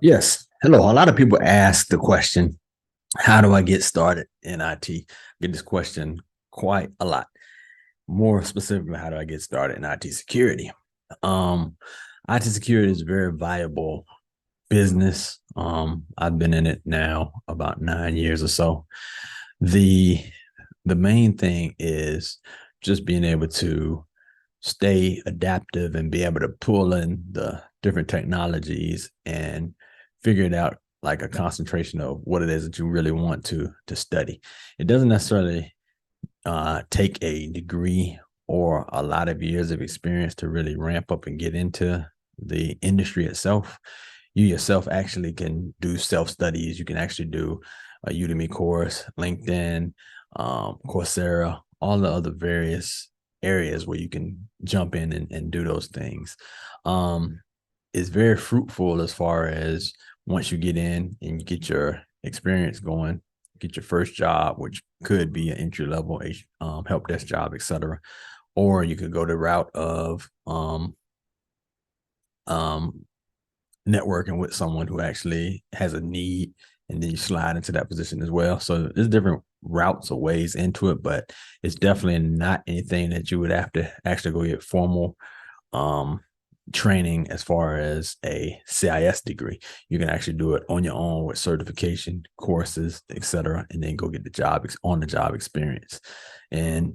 Yes. Hello. A lot of people ask the question, how do I get started in IT? Get this question quite a lot. More specifically, how do I get started in IT security? Um, IT security is a very viable business. I've been in it now about 9 years or so. The the main thing is just being able to stay adaptive and be able to pull in the different technologies and figure it out like a concentration of what it is that you really want to study. It doesn't necessarily take a degree or a lot of years of experience to really ramp up and get into the industry itself. You yourself actually can do self studies. You can actually do a Udemy course, LinkedIn, Coursera, all the other various areas where you can jump in and do those things. Um, it's very fruitful as far as once you get in and you get your experience going, get your first job, which could be an entry level help desk job, etc. Or you could go the route of um, networking with someone who actually has a need, and then you slide into that position as well. So there's different routes or ways into it, but it's definitely not anything that you would have to actually go get formal um, training as far as a CIS degree. You can actually do it on your own with certification courses, etc., and then go get the job on the job experience. And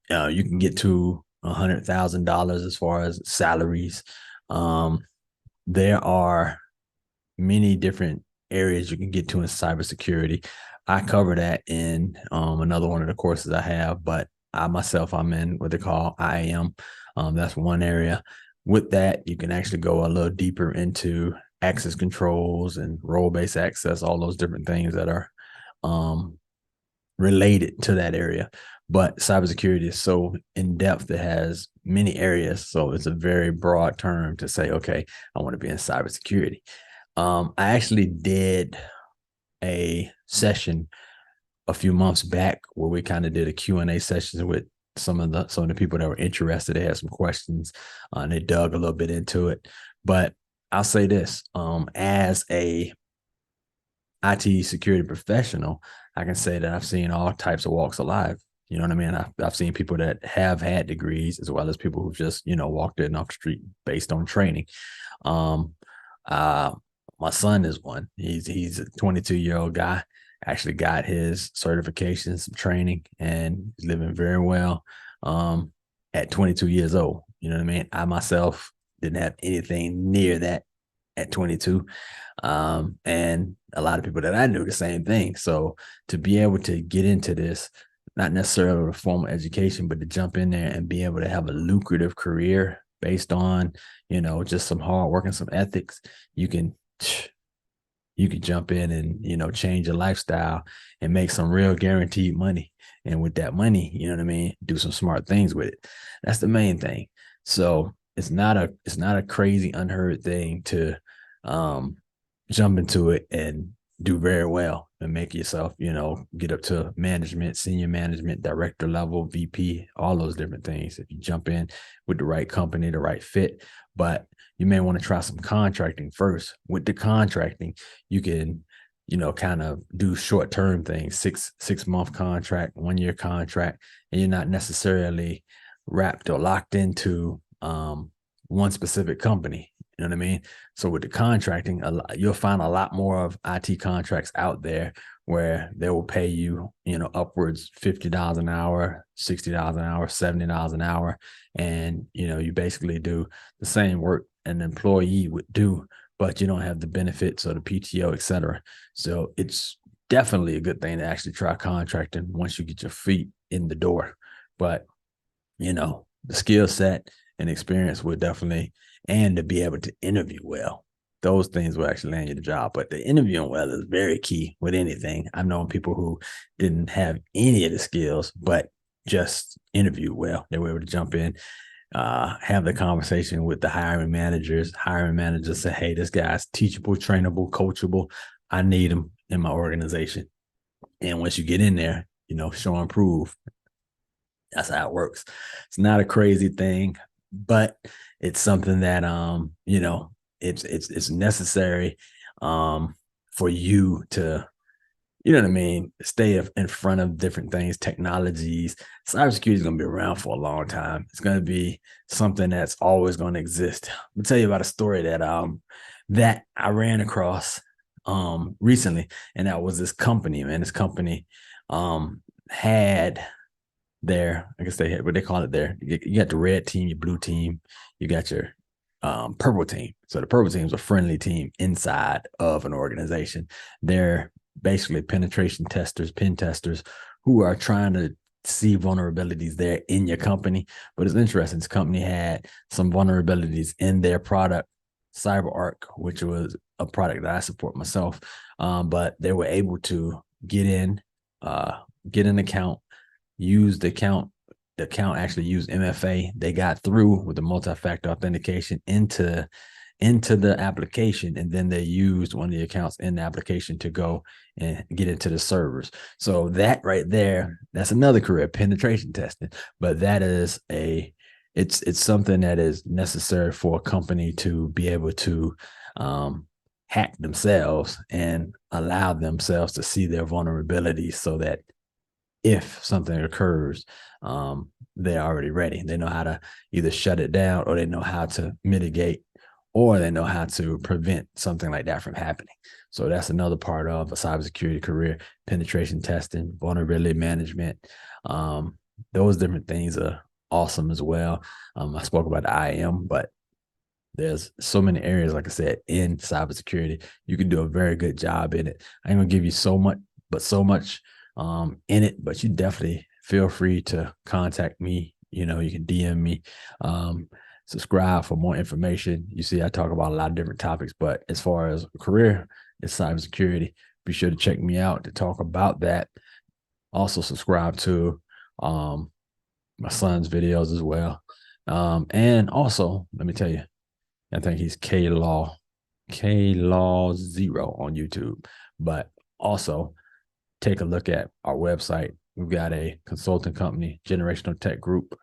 you can get to $100,000 as far as salaries. Um, there are many different areas you can get to in cybersecurity. I cover that in another one of the courses I have, but I'm in what they call IAM. That's one area. With that, you can actually go a little deeper into access controls and role-based access, all those different things that are um, related to that area. But cybersecurity is so in depth, it has many areas. So it's a very broad term to say, okay, I want to be in cybersecurity. I actually did a session a few months back where we kind of did a Q&A sessions with some of the people that were interested. They had some questions, and they dug a little bit into it. But I'll say this: as a IT security professional, I can say that I've seen all types of walks of life. You know what I mean? I've seen people that have had degrees as well as people who just, walked in off the street based on training. Um, uh, my son is one. He's a 22-year-old guy. Actually got his certifications, some training, and he's living very well. At 22 years old. You know what I mean? I myself didn't have anything near that at 22. And a lot of people that I knew the same thing. So to be able to get into this, not necessarily a formal education, but to jump in there and be able to have a lucrative career based on, just some hard work and some ethics, you can you could jump in and change your lifestyle and make some real guaranteed money. And with that money, you know what I mean, do some smart things with it. That's the main thing. So it's not a crazy unheard thing to um jump into it and do very well and make yourself, get up to management, senior management, director level, VP, all those different things. If you jump in with the right company, the right fit. But you may want to try some contracting first. With the contracting, you can, kind of do short-term things, six month contract, 1 year contract, and you're not necessarily wrapped or locked into one specific company. You know what I mean? So with the contracting, you'll find a lot more of IT contracts out there where they will pay you, upwards $50 an hour, $60 an hour, $70 an hour, and you basically do the same work an employee would do, but you don't have the benefits or the PTO, et cetera. So it's definitely a good thing to actually try contracting once you get your feet in the door. But the skill set and experience will definitely, and to be able to interview well. Those things will actually land you the job. But the interviewing well is very key with anything. I've known people who didn't have any of the skills, but just interview well. They were able to jump in, have the conversation with the hiring managers. Hiring managers say, hey, this guy's teachable, trainable, coachable. I need him in my organization. And once you get in there, show and prove. That's how it works. It's not a crazy thing, but it's something that it's necessary. for you to, you know what I mean, stay in front of different things, technologies. Cybersecurity is going to be around for a long time. It's going to be something that's always going to exist. I'll tell you about a story that I ran across recently, and that was this company, man. This company had their, I guess they had what they call it there. You got the red team, your blue team, you got your purple team. So the purple team is a friendly team inside of an organization. They're basically penetration testers, pen testers who are trying to see vulnerabilities there in your company. But it's interesting. This company had some vulnerabilities in their product, CyberArk, which was a product that I support myself. But they were able to get an account, use the account actually used MFA. They got through with the multi-factor authentication into the application, and then they used one of the accounts in the application to go and get into the servers. So that right there, that's another career, penetration testing. But that is it's something that is necessary for a company to be able to hack themselves and allow themselves to see their vulnerabilities, so that if something occurs, they're already ready. They know how to either shut it down, or they know how to mitigate, or they know how to prevent something like that from happening. So that's another part of a cybersecurity career: penetration testing, vulnerability management. Those different things are awesome as well. I spoke about the IAM, but there's so many areas, like I said, in cybersecurity. You can do a very good job in it. I ain't gonna give you so much in it, but you definitely feel free to contact me. You can DM me, subscribe for more information. You see, I talk about a lot of different topics, but as far as a career, it's cybersecurity. Be sure to check me out to talk about that. Also subscribe to my son's videos as well. And also, let me tell you, I think he's K-Law 0 on YouTube. But also, take a look at our website. We've got a consulting company, Generational Tech Group.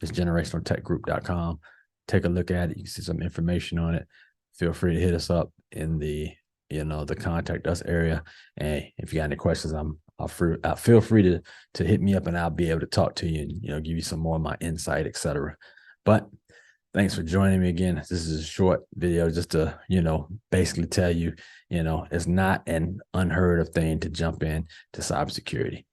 It's generationaltechgroup.com. Take a look at it. You can see some information on it. Feel free to hit us up in the contact us area. And if you got any questions, I'll feel free to hit me up, and I'll be able to talk to you and give you some more of my insight, etc. But thanks for joining me again. This is a short video just to, basically tell you, it's not an unheard of thing to jump in to cybersecurity.